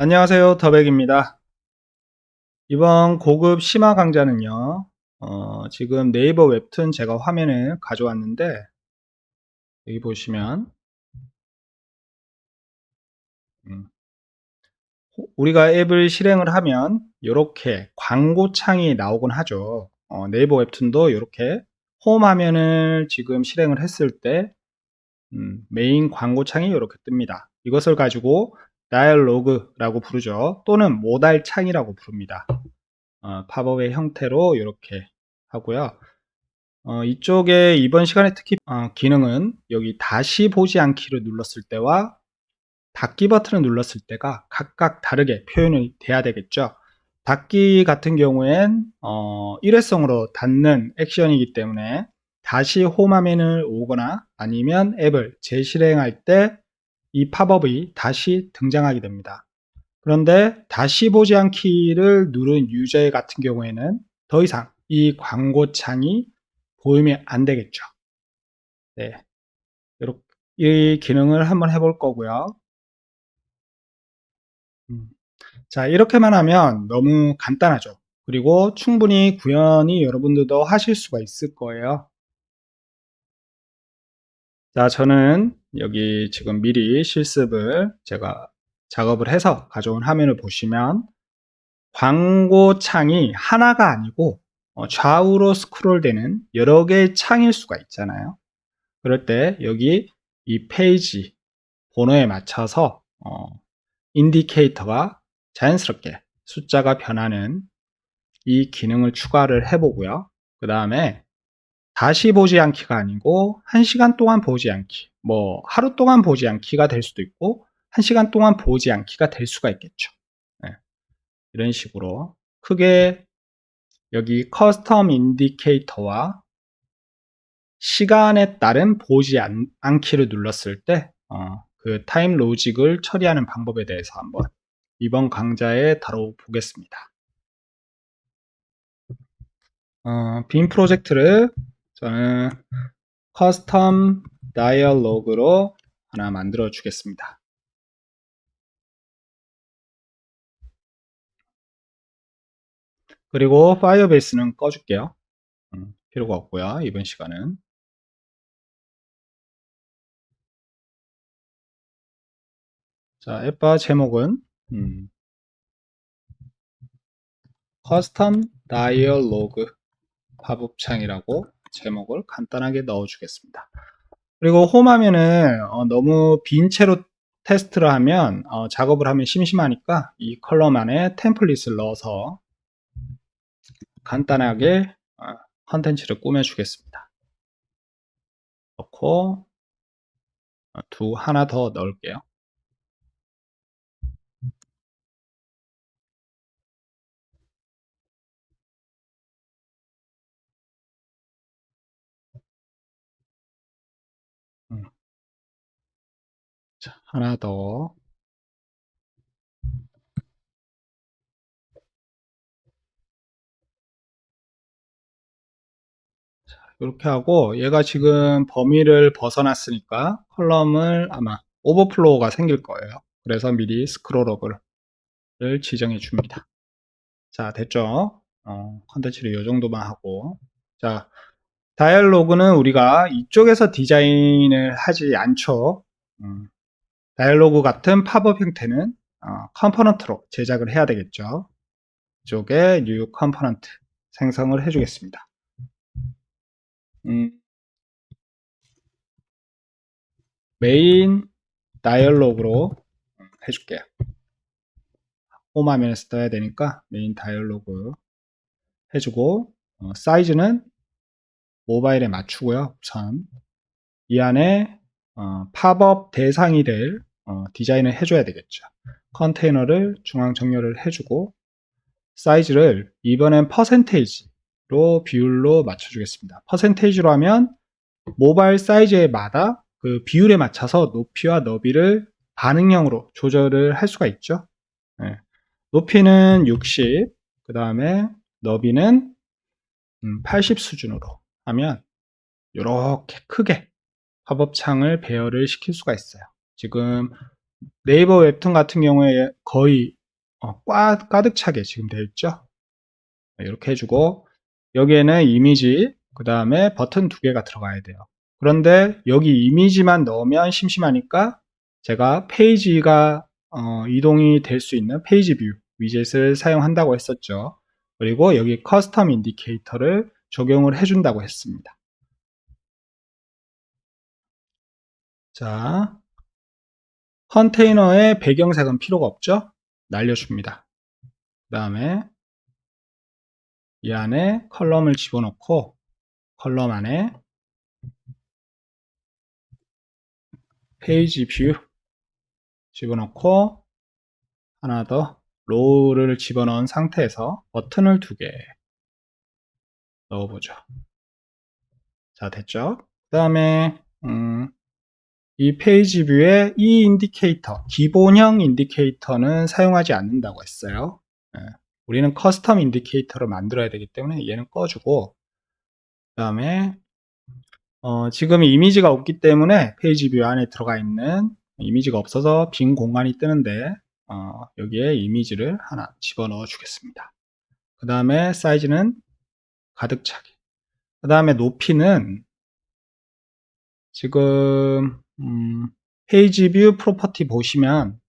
안녕하세요. 더백입니다. 이번 고급 심화 강좌는요, 지금 네이버 웹툰 제가 화면을 가져왔는데, 여기 보시면, 음, 우리가 앱을 실행을 하면, 이렇게 광고창이 나오곤 하죠. 네이버 웹툰도 이렇게 홈 화면을 지금 실행을 했을 때, 메인 광고창이 이렇게 뜹니다. 이것을 가지고 다이얼로그라고 부르죠. 또는 모달창이라고 부릅니다. 팝업의 형태로 이렇게 하고요. 이쪽에 이번 시간에 특히 기능은 여기 다시 보지 않기를 눌렀을 때와 닫기 버튼을 눌렀을 때가 각각 다르게 표현이 돼야 되겠죠. 닫기 같은 경우엔 일회성으로 닫는 액션이기 때문에 다시 홈 화면을 오거나 아니면 앱을 재실행할 때 이 팝업이 다시 등장하게 됩니다. 그런데 다시 보지 않기를 누른 유저 같은 경우에는 더 이상 이 광고창이 보이면 안 되겠죠. 네. 이렇게 이 기능을 한번 해볼 거고요. 음. 자, 이렇게만 하면 너무 간단하죠. 그리고 충분히 구현이 여러분들도 하실 수가 있을 거예요. 자, 저는 여기 지금 미리 실습을 제가 작업을 해서 가져온 화면을 보시면 광고창이 하나가 아니고 좌우로 스크롤되는 여러 개의 창일 수가 있잖아요. 그럴 때 여기 이 페이지 번호에 맞춰서 인디케이터가 자연스럽게 숫자가 변하는 이 기능을 추가를 해보고요. 그 다음에 다시 보지 않기가 아니고 1시간 동안 보지 않기, 뭐 하루 동안 보지 않기가 될 수도 있고 1시간 동안 보지 않기가 될 수가 있겠죠. 네, 이런 식으로 크게 여기 커스텀 인디케이터와 시간에 따른 보지 않기를 눌렀을 때 그 타임 로직을 처리하는 방법에 대해서 한번 이번 강좌에 다뤄보겠습니다. 빔 프로젝트를 저는 커스텀 다이얼로그로 하나 만들어 주겠습니다. 그리고 파이어베이스는 꺼줄게요. 필요가 없고요. 이번 시간은. 자, 앱바 제목은 커스텀 다이얼로그 팝업창이라고 제목을 간단하게 넣어 주겠습니다. 그리고 홈 화면을 너무 빈 채로 테스트를 하면 작업을 하면 심심하니까 이 컬럼 안에 템플릿을 넣어서 간단하게 컨텐츠를 꾸며 주겠습니다. 넣고 하나 더 넣을게요. 자, 하나 더. 이렇게 하고 얘가 지금 범위를 벗어났으니까 컬럼을 아마 오버플로우가 생길 거예요. 그래서 미리 스크롤업을 지정해 줍니다. 자, 됐죠? 컨텐츠를 이 정도만 하고. 자, 다이얼로그는 우리가 이쪽에서 디자인을 하지 않죠. 다이얼로그 같은 팝업 형태는 컴포넌트로 제작을 해야 되겠죠. 이쪽에 new 컴포넌트 생성을 해주겠습니다. 메인 다이얼로그로 해줄게요. 홈 화면에서 써야 되니까 메인 다이얼로그 해주고 사이즈는 모바일에 맞추고요. 우선 이 안에 팝업 대상이 될 디자인을 해줘야 되겠죠. 컨테이너를 중앙 정렬을 해주고 사이즈를 이번엔 퍼센테이지로 비율로 맞춰주겠습니다. 퍼센테이지로 하면 모바일 사이즈에 마다 그 비율에 맞춰서 높이와 너비를 반응형으로 조절을 할 수가 있죠. 네. 높이는 60, 그 다음에 너비는 80 수준으로 하면 이렇게 크게 팝업 창을 배열을 시킬 수가 있어요. 지금 네이버 웹툰 같은 경우에 거의 가득 차게 지금 되어 있죠. 이렇게 해주고 여기에는 이미지 그 다음에 버튼 2개가 들어가야 돼요. 그런데 여기 이미지만 넣으면 심심하니까 제가 페이지가 이동이 될 수 있는 페이지 뷰 위젯을 사용한다고 했었죠. 그리고 여기 커스텀 인디케이터를 적용을 해준다고 했습니다. 자, 컨테이너의 배경색은 필요가 없죠? 날려줍니다. 그 다음에 이 안에 컬럼을 집어넣고 컬럼 안에 페이지 뷰 집어넣고 하나 더 로우를 집어넣은 상태에서 버튼을 2개 넣어보죠. 자, 됐죠? 그 다음에 이 페이지 뷰에 이 인디케이터, 기본형 인디케이터는 사용하지 않는다고 했어요. 우리는 커스텀 인디케이터를 만들어야 되기 때문에 얘는 꺼주고 그 다음에 지금 이미지가 없기 때문에 페이지 뷰 안에 들어가 있는 이미지가 없어서 빈 공간이 뜨는데 여기에 이미지를 하나 집어넣어 주겠습니다. 그 다음에 사이즈는 가득 차게. 그 다음에 높이는 지금 페이지 뷰 프로퍼티 보시면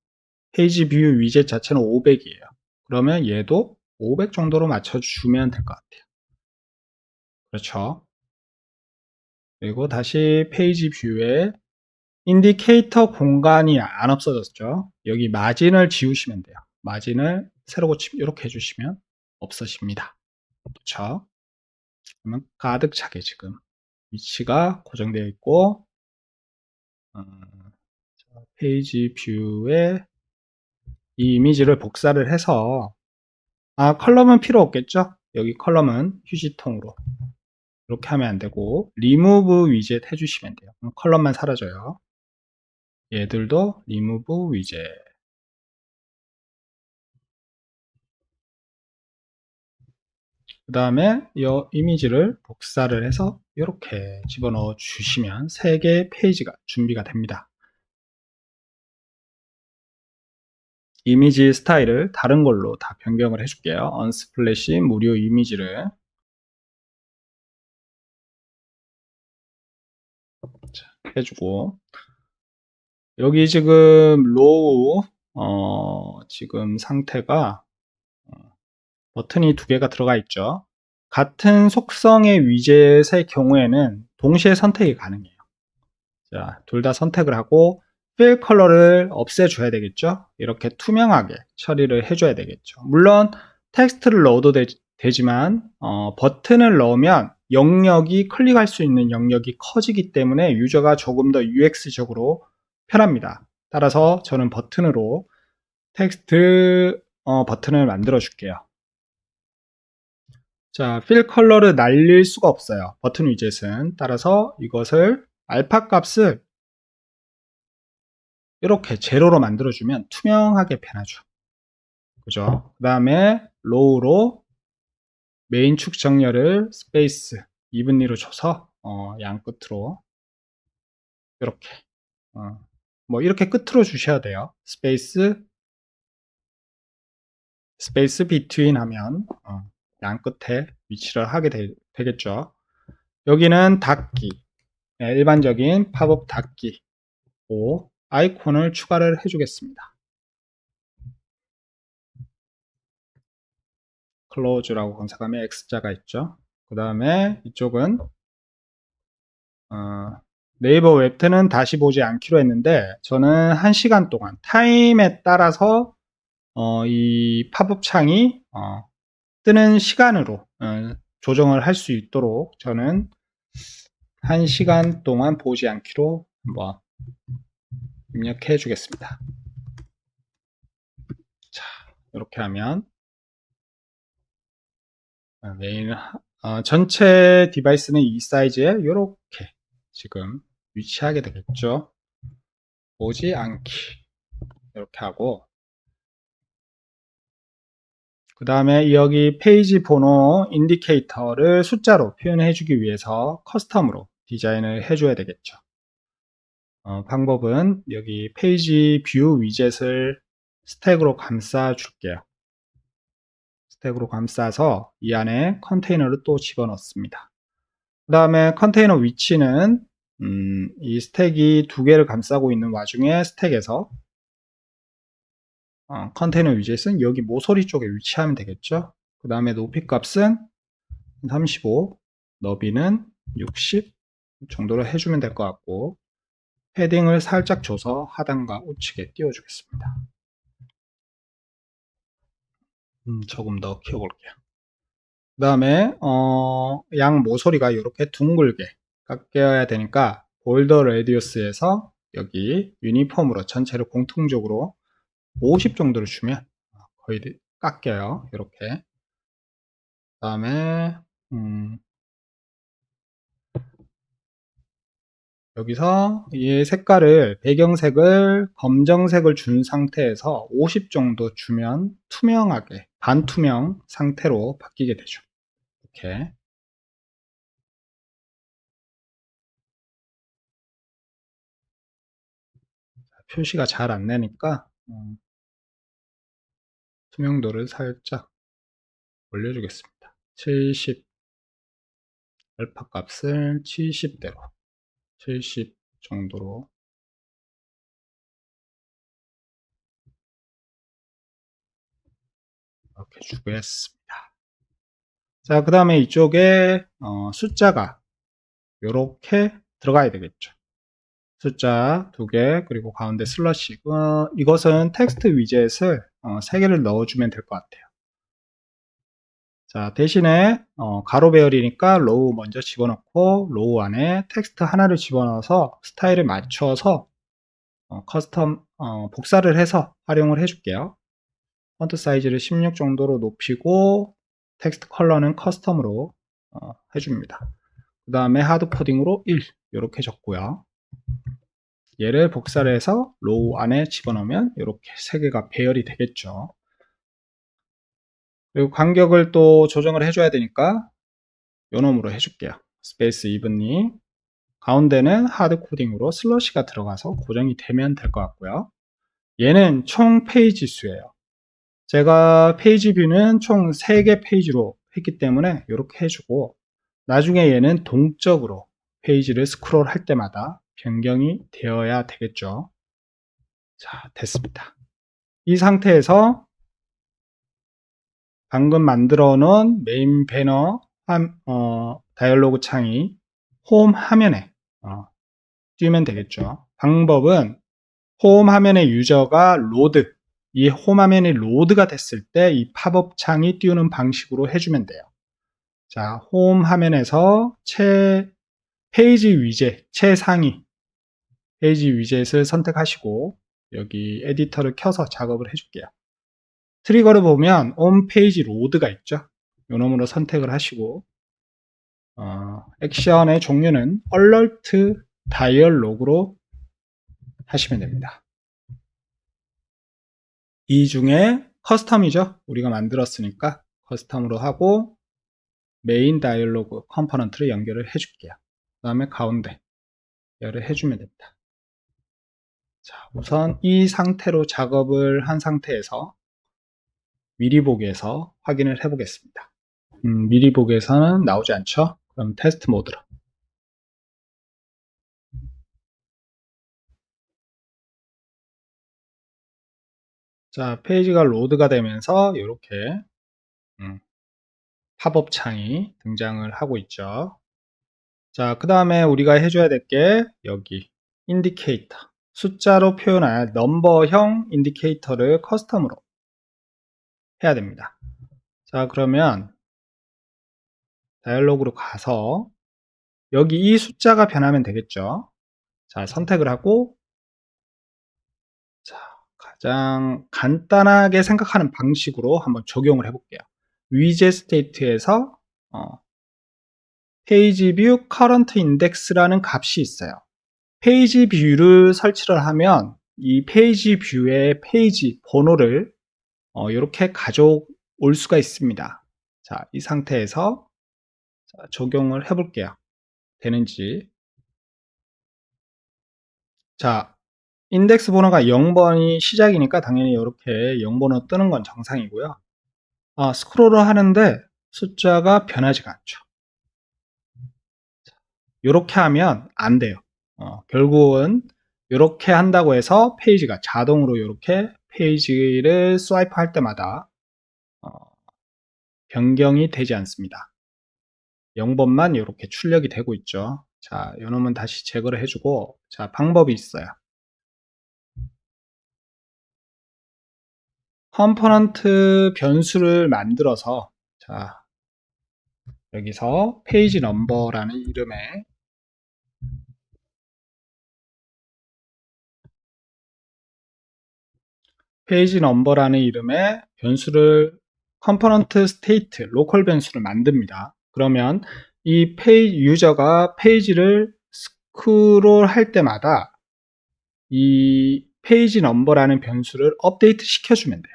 페이지 뷰 위젯 자체는 500이에요. 그러면 얘도 500 정도로 맞춰주면 될 것 같아요. 그렇죠. 그리고 다시 페이지 뷰에 인디케이터 공간이 안 없어졌죠. 여기 마진을 지우시면 돼요. 마진을 새로 고치면 이렇게 해주시면 없어집니다. 그렇죠. 그러면 가득 차게 지금 위치가 고정되어 있고 페이지 뷰에 이 이미지를 복사를 해서 컬럼은 필요 없겠죠. 여기 컬럼은 휴지통으로 이렇게 하면 안 되고 리무브 위젯 해주시면 돼요. 그럼 컬럼만 사라져요. 얘들도 리무브 위젯. 그 다음에 이 이미지를 복사를 해서 이렇게 집어넣어 주시면 3개의 페이지가 준비가 됩니다. 이미지 스타일을 다른 걸로 다 변경을 해줄게요. 언스플래시 무료 이미지를 해주고 여기 지금 로우 지금 상태가 버튼이 2개가 들어가 있죠. 같은 속성의 위젯의 경우에는 동시에 선택이 가능해요. 자, 둘 다 선택을 하고 필 컬러를 없애줘야 되겠죠. 이렇게 투명하게 처리를 해줘야 되겠죠. 물론 텍스트를 넣어도 되지만 버튼을 넣으면 영역이 클릭할 수 있는 영역이 커지기 때문에 유저가 조금 더 UX적으로 편합니다. 따라서 저는 버튼으로 텍스트 버튼을 만들어 줄게요. 자, 필 컬러를 날릴 수가 없어요. 버튼 위젯은. 따라서 이것을 알파 값을 이렇게 제로로 만들어주면 투명하게 변하죠. 그죠? 그 다음에 로우로 메인 축 정렬을 스페이스 이븐리로 줘서 양 끝으로 이렇게 뭐 이렇게 끝으로 주셔야 돼요. 스페이스 비트윈 하면 양 끝에 위치를 하게 되겠죠. 여기는 닫기 일반적인 팝업 닫기 아이콘을 추가를 해주겠습니다. 클로즈라고 검색하면 X자가 있죠. 그 다음에 이쪽은 네이버 웹툰은 다시 보지 않기로 했는데 저는 1시간 동안 타임에 따라서 이 팝업 창이 뜨는 시간으로 조정을 할 수 있도록 저는 1시간 동안 보지 않기로 한번 입력해 주겠습니다. 자, 이렇게 하면 메인 전체 디바이스는 이 사이즈에 이렇게 지금 위치하게 되겠죠. 보지 않기 이렇게 하고 그 다음에 여기 페이지 번호 인디케이터를 숫자로 표현해 주기 위해서 커스텀으로 디자인을 해 줘야 되겠죠. 방법은 여기 페이지 뷰 위젯을 스택으로 감싸 줄게요. 스택으로 감싸서 이 안에 컨테이너를 또 집어넣습니다. 그 다음에 컨테이너 위치는 이 스택이 두 개를 감싸고 있는 와중에 스택에서 컨테이너 위젯은 여기 모서리 쪽에 위치하면 되겠죠. 그 다음에 높이 값은 35, 너비는 60 정도로 해주면 될 것 같고, 패딩을 살짝 줘서 하단과 우측에 띄워주겠습니다. 조금 더 키워볼게요. 그 다음에 양 모서리가 이렇게 둥글게 깎여야 되니까 볼더 레디우스에서 여기 유니폼으로 전체를 공통적으로 50 정도를 주면 거의 깎여요. 이렇게. 그 다음에 여기서 이 색깔을 배경색을 검정색을 준 상태에서 50 정도 주면 투명하게 반투명 상태로 바뀌게 되죠. 이렇게. 표시가 잘 안 되니까 투명도를 살짝 올려주겠습니다. 70 알파 값을 70대로 70 정도로 이렇게 주겠습니다. 자, 그 다음에 이쪽에 숫자가 이렇게 들어가야 되겠죠. 숫자 2개 그리고 가운데 슬러시. 이것은 텍스트 위젯을 3개를 넣어주면 될 것 같아요. 자, 대신에 가로 배열이니까 로우 먼저 집어넣고 로우 안에 텍스트 하나를 집어넣어서 스타일을 맞춰서 커스텀 복사를 해서 활용을 해줄게요. 폰트 사이즈를 16 정도로 높이고 텍스트 컬러는 커스텀으로 해줍니다. 그 다음에 하드 코딩으로 1 이렇게 적고요. 얘를 복사를 해서 로우 안에 집어넣으면 이렇게 3개가 배열이 되겠죠. 그리고 간격을 또 조정을 해줘야 되니까 요놈으로 해줄게요. 스페이스 이븐리. 가운데는 하드 코딩으로 슬러시가 들어가서 고정이 되면 될 것 같고요. 얘는 총 페이지 수예요. 제가 페이지 뷰는 총 3개 페이지로 했기 때문에 이렇게 해주고, 나중에 얘는 동적으로 페이지를 스크롤 할 때마다 변경이 되어야 되겠죠. 자, 됐습니다. 이 상태에서 방금 만들어 놓은 메인 배너 다이얼로그 창이 홈 화면에 띄우면 되겠죠. 방법은 홈 화면의 유저가 로드, 이 홈 화면이 로드가 됐을 때 이 팝업 창이 띄우는 방식으로 해주면 돼요. 자, 홈 화면에서 페이지 위젯, 최상위 페이지 위젯을 선택하시고 여기 에디터를 켜서 작업을 해줄게요. 트리거를 보면 홈페이지 로드가 있죠. 요 놈으로 선택을 하시고 액션의 종류는 alert dialog로 하시면 됩니다. 이 중에 커스텀이죠. 우리가 만들었으니까 커스텀으로 하고 메인 다이얼로그 컴포넌트를 연결을 해줄게요. 그 다음에 가운데 연결을 해주면 됩니다. 자, 우선 이 상태로 작업을 한 상태에서 미리 보기에서 확인을 해 보겠습니다. 미리 보기에서는 나오지 않죠? 그럼 테스트 모드로. 자, 페이지가 로드가 되면서 이렇게 팝업 창이 등장을 하고 있죠. 자, 그 다음에 우리가 해줘야 될 게 여기 인디케이터, 숫자로 표현할 넘버형 인디케이터를 커스텀으로 해야 됩니다. 자, 그러면 다이얼로그로 가서 여기 이 숫자가 변하면 되겠죠. 자, 선택을 하고, 자, 가장 간단하게 생각하는 방식으로 한번 적용을 해볼게요. 위젯 스테이트에서 페이지 뷰 커런트 인덱스라는 값이 있어요. 페이지 뷰를 설치를 하면 이 페이지 뷰의 페이지 번호를 이렇게 가져올 수가 있습니다. 자, 이 상태에서 적용을 해 볼게요. 되는지. 자, 인덱스 번호가 0번이 시작이니까 당연히 이렇게 0번호 뜨는 건 정상이고요. 스크롤을 하는데 숫자가 변하지가 않죠. 이렇게 하면 안 돼요. 결국은 이렇게 한다고 해서 페이지가 자동으로 이렇게 페이지를 스와이프 할 때마다 변경이 되지 않습니다. 0번만 이렇게 출력이 되고 있죠. 자, 이놈은 다시 제거를 해주고, 자, 방법이 있어요. 컴포넌트 변수를 만들어서, 자, 여기서 페이지 넘버라는 이름의 변수를 컴포넌트 스테이트, 로컬 변수를 만듭니다. 그러면 이 유저가 페이지를 스크롤 할 때마다 이 페이지 넘버라는 변수를 업데이트 시켜주면 돼요.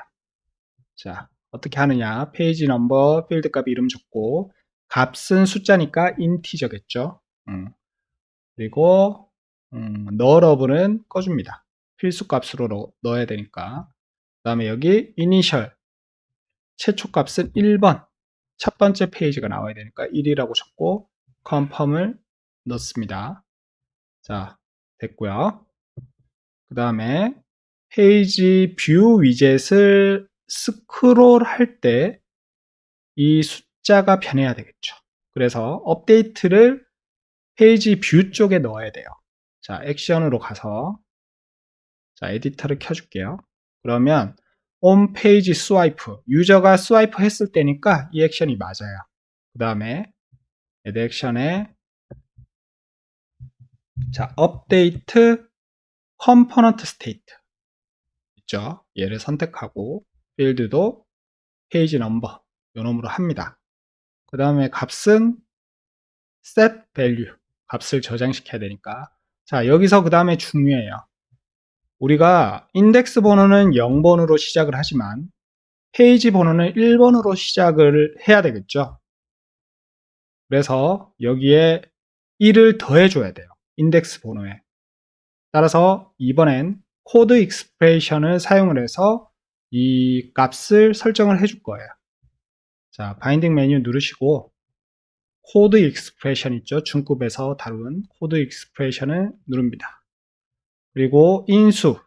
자, 어떻게 하느냐. 페이지 넘버 필드 값 이름 적고, 값은 숫자니까 인티저겠죠. 그리고 nullof는 꺼줍니다. 필수 값으로 넣어야 되니까. 그 다음에 여기 initial 최초 값은 1번, 첫 번째 페이지가 나와야 되니까 1이라고 적고 confirm을 넣습니다. 자, 됐고요. 그 다음에 페이지 뷰 위젯을 스크롤 할 때 이 숫자가 변해야 되겠죠. 그래서 업데이트를 페이지 뷰 쪽에 넣어야 돼요. 자, 액션으로 가서 자, 에디터를 켜줄게요. 그러면 on 페이지 스와이프, 유저가 스와이프 했을 때니까 이 액션이 맞아요. 그 다음에 add 액션에 자, 업데이트 컴포넌트 스테이트 있죠. 얘를 선택하고 필드도 페이지 넘버 요 놈으로 합니다. 그 다음에 값은 set value 값을 저장시켜야 되니까 자, 여기서 그 다음에 중요해요. 우리가 인덱스 번호는 0번으로 시작을 하지만 페이지 번호는 1번으로 시작을 해야 되겠죠. 그래서 여기에 1을 더해줘야 돼요. 인덱스 번호에. 따라서 이번엔 코드 익스프레션을 사용을 해서 이 값을 설정을 해줄 거예요. 자, 바인딩 메뉴 누르시고 코드 익스프레션 있죠? 중급에서 다룬 코드 익스프레션을 누릅니다. 그리고 인수,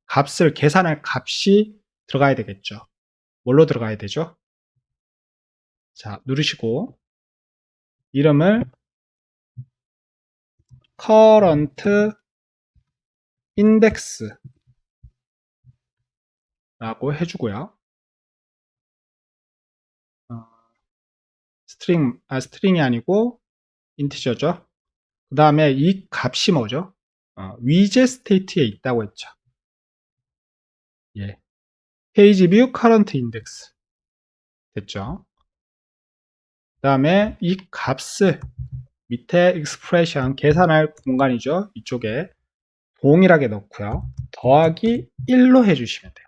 값을 계산할 값이 들어가야 되겠죠. 뭘로 들어가야 되죠? 자, 누르시고 이름을 current index 라고 해주고요. 스트링이 아니고 인티저죠. 그 다음에 이 값이 뭐죠? 위젯 스테이트에 있다고 했죠. 예. 페이지 뷰 current index 됐죠. 그 다음에 이 값을 밑에 expression 계산할 공간이죠. 이쪽에 동일하게 넣고요. 더하기 1로 해주시면 돼요.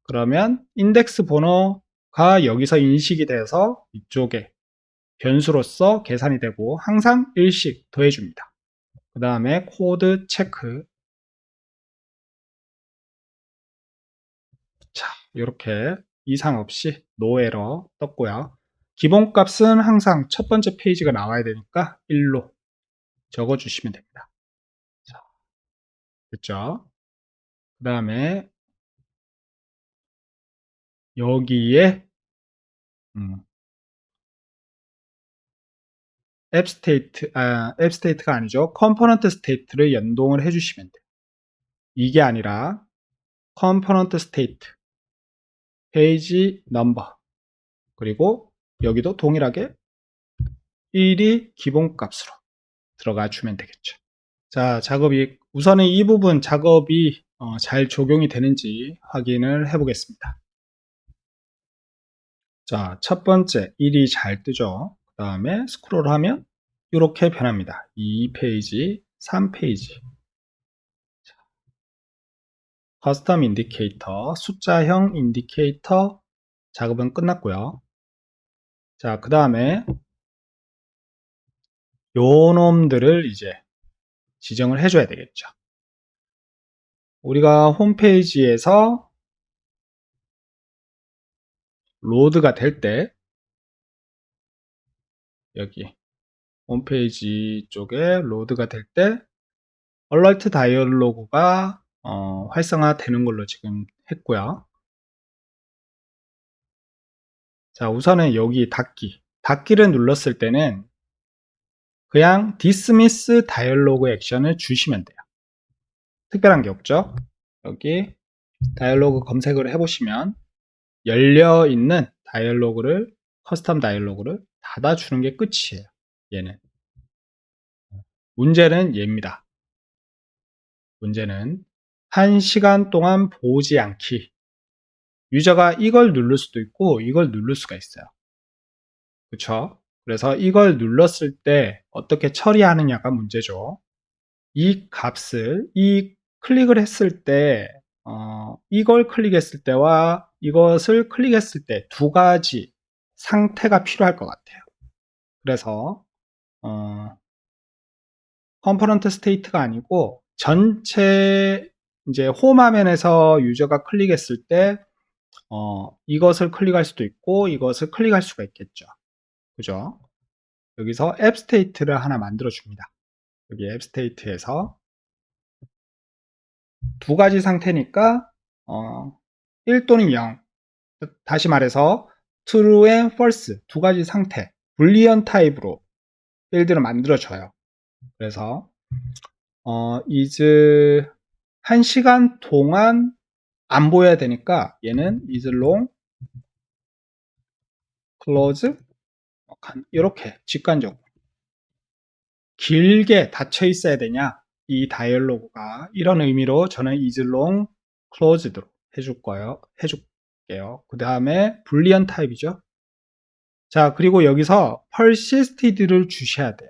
그러면 인덱스 번호가 여기서 인식이 돼서 이쪽에 변수로서 계산이 되고 항상 1씩 더해줍니다. 그 다음에 코드 체크. 자, 이렇게 이상 없이 노 에러 떴고요. 기본값은 항상 첫 번째 페이지가 나와야 되니까 1로 적어주시면 됩니다. 자, 됐죠? 그 다음에 여기에 앱 스테이트가 아니죠. 컴포넌트 스테이트를 연동을 해주시면 돼요. 이게 아니라 컴포넌트 스테이트 페이지 넘버 그리고 여기도 동일하게 1이 기본값으로 들어가 주면 되겠죠. 자, 우선은 이 부분 작업이 잘 적용이 되는지 확인을 해 보겠습니다. 자, 첫 번째 1이 잘 뜨죠. 그 다음에 스크롤 하면 이렇게 변합니다. 2페이지, 3페이지. 커스텀 인디케이터, 숫자형 인디케이터 작업은 끝났고요. 자, 그 다음에 요 놈들을 이제 지정을 해줘야 되겠죠. 우리가 홈페이지에서 로드가 될 때, 여기 홈페이지 쪽에 로드가 될 때 얼러트 다이얼로그가 활성화되는 걸로 지금 했고요. 자, 우선은 여기 닫기를 눌렀을 때는 그냥 디스미스 다이얼로그 액션을 주시면 돼요. 특별한 게 없죠. 여기 다이얼로그 검색을 해보시면 열려있는 다이얼로그를, 커스텀 다이얼로그를 닫아주는 게 끝이에요. 얘는. 문제는 얘입니다. 문제는 1시간 동안 보지 않기. 유저가 이걸 누를 수도 있고 이걸 누를 수가 있어요. 그쵸? 그래서 이걸 눌렀을 때 어떻게 처리하느냐가 문제죠. 이 클릭을 했을 때, 이걸 클릭했을 때와 이것을 클릭했을 때 두 가지 상태가 필요할 것 같아요. 그래서, 컴포넌트 스테이트가 아니고 전체 이제 홈 화면에서 유저가 클릭했을 때, 이것을 클릭할 수도 있고 이것을 클릭할 수가 있겠죠. 그죠? 여기서 앱 스테이트를 하나 만들어 줍니다. 여기 앱 스테이트에서 두 가지 상태니까 1 또는 0, 다시 말해서 true and false 두 가지 상태, 불리언 타입으로 필드를 만들어 줘요. 그래서 is 1시간 동안 안 보여야 되니까 얘는 is long close 이렇게 직관적으로 길게 닫혀 있어야 되냐, 이 다이얼로그가, 이런 의미로 저는 is long closed로 해줄게요. 그 다음에 불리언 타입이죠. 자, 그리고 여기서 persisted를 주셔야 돼요.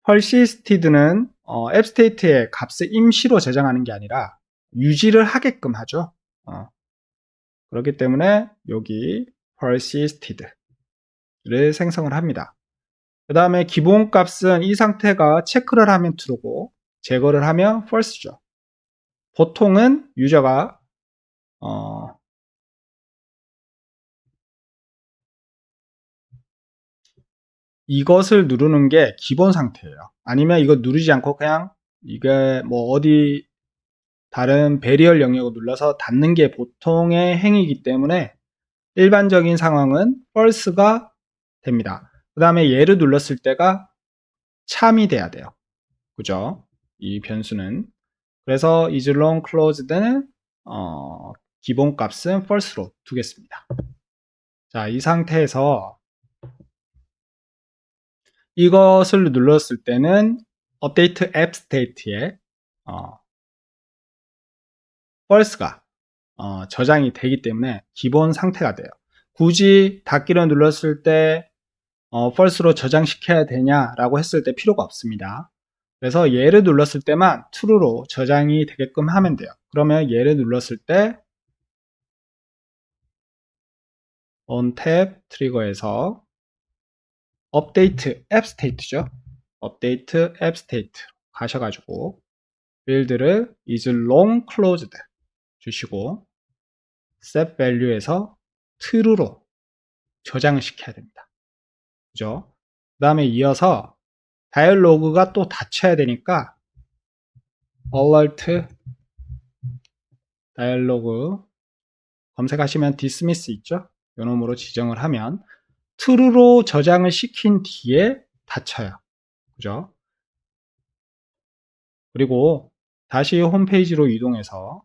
persisted는 앱 스테이트의 값을 임시로 저장하는 게 아니라 유지를 하게끔 하죠. 그렇기 때문에 여기 persisted를 생성을 합니다. 그 다음에 기본 값은 이 상태가 체크를 하면 true고 제거를 하면 false죠. 보통은 유저가 이것을 누르는 게 기본 상태예요. 아니면 이거 누르지 않고 그냥 이게 뭐 어디 다른 베리얼 영역을 눌러서 닫는 게 보통의 행위이기 때문에 일반적인 상황은 false가 됩니다. 그 다음에 얘를 눌렀을 때가 참이 돼야 돼요. 그죠? 이 변수는. 그래서 is long closed는 기본 값은 false로 두겠습니다. 자, 이 상태에서 이것을 눌렀을 때는 update app state에 false가 저장이 되기 때문에 기본 상태가 돼요. 굳이 닫기를 눌렀을 때 false로 저장시켜야 되냐라고 했을 때 필요가 없습니다. 그래서 얘를 눌렀을 때만 true로 저장이 되게끔 하면 돼요. 그러면 얘를 눌렀을 때 on tab 트리거에서 update app state죠. update app state 가셔가지고 build를 is long closed 주시고 set value에서 true로 저장을 시켜야 됩니다. 그죠? 그 다음에 이어서 다이얼로그가 또 닫혀야 되니까 alert 다이얼로그 검색하시면 dismiss 있죠? 요놈으로 지정을 하면 true로 저장을 시킨 뒤에 닫혀요. 그죠? 그리고 다시 홈페이지로 이동해서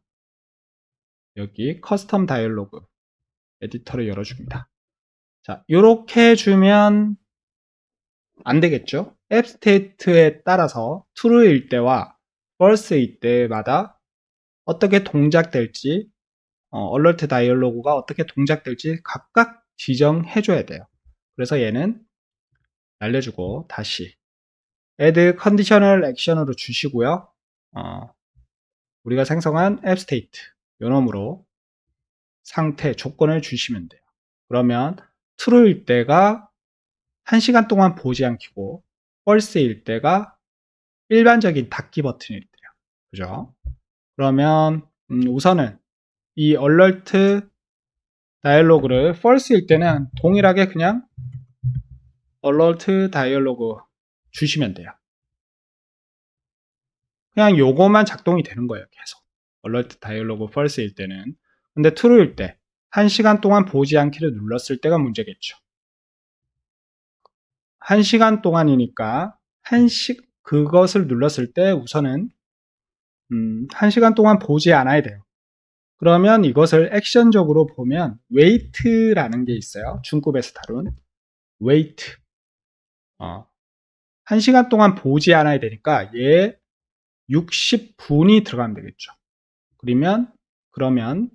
여기 커스텀 다이얼로그 에디터를 열어줍니다. 자, 이렇게 해주면 안 되겠죠? 앱 스테이트에 따라서 true일 때와 false일 때마다 어떻게 동작될지, 얼러트 다이얼로그가 어떻게 동작될지 각각 지정해 줘야 돼요. 그래서 얘는 날려주고 다시 add conditional action으로 주시고요. 우리가 생성한 앱 스테이트 요놈으로 상태 조건을 주시면 돼요. 그러면 true일 때가 1시간 동안 보지 않기고 false일 때가 일반적인 닫기 버튼이 돼요. 그죠? 그러면 우선은 이 alert 다이얼로그를 false일 때는 동일하게 그냥 alert 다이얼로그 주시면 돼요. 그냥 요거만 작동이 되는 거예요. 계속. alert 다이얼로그 false일 때는. 근데 true일 때 1시간 동안 보지 않기를 눌렀을 때가 문제겠죠. 1시간 동안이니까 그것을 눌렀을 때 우선은 1시간 동안 보지 않아야 돼요. 그러면 이것을 액션적으로 보면 wait라는 게 있어요. 중급에서 다룬 wait. 1시간 동안 보지 않아야 되니까 얘 60분이 들어가면 되겠죠. 그러면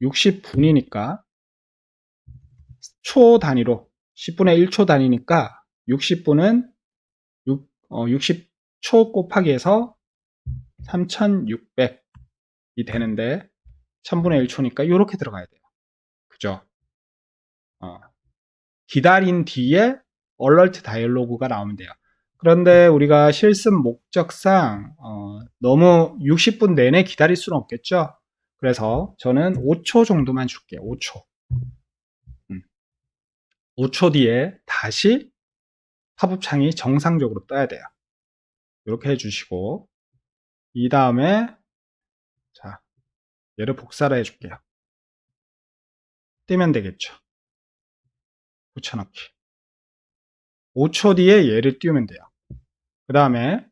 60분이니까 초 단위로 10분의 1초 단위니까 60분은 60초 곱하기 해서 3600이 되는데 1000분의 1초니까 이렇게 들어가야 돼요. 그죠? 기다린 뒤에 alert 다이얼로그가 나오면 돼요. 그런데 우리가 실습 목적상 너무 60분 내내 기다릴 수는 없겠죠. 그래서 저는 5초 정도만 줄게요. 5초. 5초 뒤에 다시 팝업창이 정상적으로 떠야 돼요. 이렇게 해주시고 이 다음에 자 얘를 복사를 해줄게요. 뜨면 되겠죠. 붙여넣기. 5초 뒤에 얘를 띄우면 돼요. 그 다음에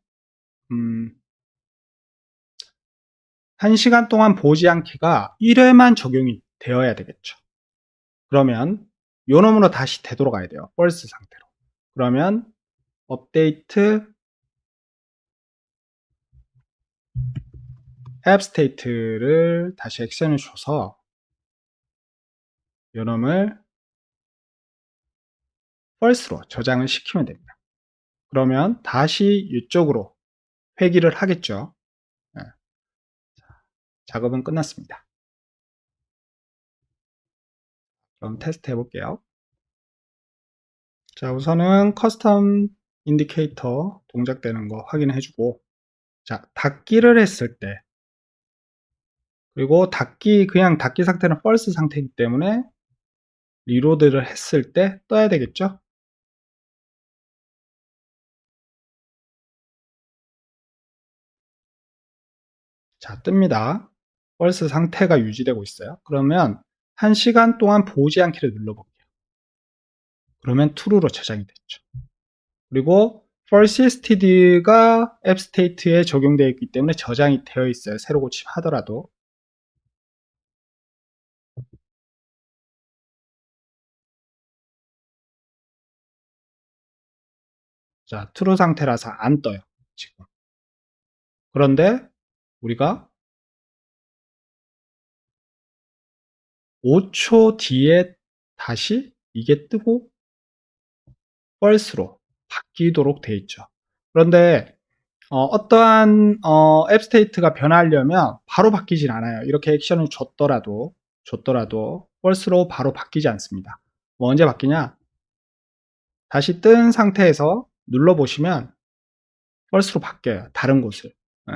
1시간 동안 보지 않기가 1회만 적용이 되어야 되겠죠. 그러면 요 놈으로 다시 되돌아가야 돼요. false 상태로. 그러면 업데이트 앱 스테이트를 다시 액션을 줘서 요 놈을 false로 저장을 시키면 됩니다. 그러면 다시 이쪽으로 회귀를 하겠죠. 네. 작업은 끝났습니다. 그럼 테스트 해볼게요. 자, 우선은 커스텀 인디케이터 동작되는 거 확인해주고, 자, 닫기를 했을 때, 그리고 그냥 닫기 상태는 false 상태이기 때문에 리로드를 했을 때 떠야 되겠죠? 자, 뜹니다. false 상태가 유지되고 있어요. 그러면 1시간 동안 보지 않기를 눌러볼게요. 그러면 true로 저장이 됐죠. 그리고 persisted가 앱 스테이트에 적용되어 있기 때문에 저장이 되어 있어요. 새로 고침하더라도. 자, true 상태라서 안 떠요. 지금. 그런데 우리가 5초 뒤에 다시 이게 뜨고 false로 바뀌도록 되어 있죠. 그런데 어떠한 앱 스테이트가 변하려면 바로 바뀌진 않아요. 이렇게 액션을 줬더라도 false로 바로 바뀌지 않습니다. 뭐 언제 바뀌냐? 다시 뜬 상태에서 눌러보시면 false로 바뀌어요. 다른 곳을. 예,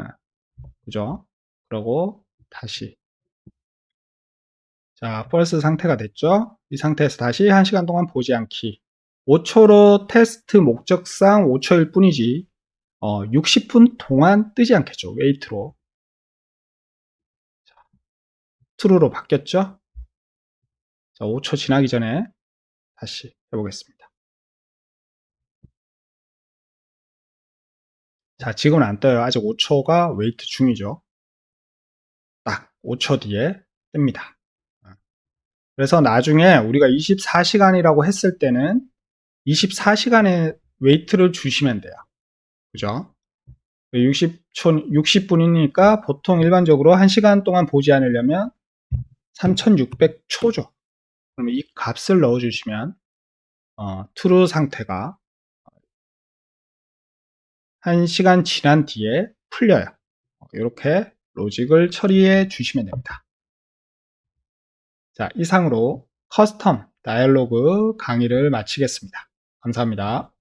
그죠? 그러고 다시 자, false 상태가 됐죠? 이 상태에서 다시 1시간 동안 보지 않기. 5초로 테스트 목적상 5초일 뿐이지 60분 동안 뜨지 않겠죠. 웨이트로. true로 바뀌었죠? 자, 5초 지나기 전에 다시 해보겠습니다. 자, 지금은 안 떠요. 아직 5초가 웨이트 중이죠. 딱 5초 뒤에 뜹니다. 그래서 나중에 우리가 24시간이라고 했을 때는 24시간의 웨이트를 주시면 돼요. 그죠? 60분이니까 보통 일반적으로 1시간 동안 보지 않으려면 3600초죠. 그러면 이 값을 넣어주시면 true 상태가 1시간 지난 뒤에 풀려요. 이렇게 로직을 처리해 주시면 됩니다. 자, 이상으로 커스텀 다이얼로그 강의를 마치겠습니다. 감사합니다.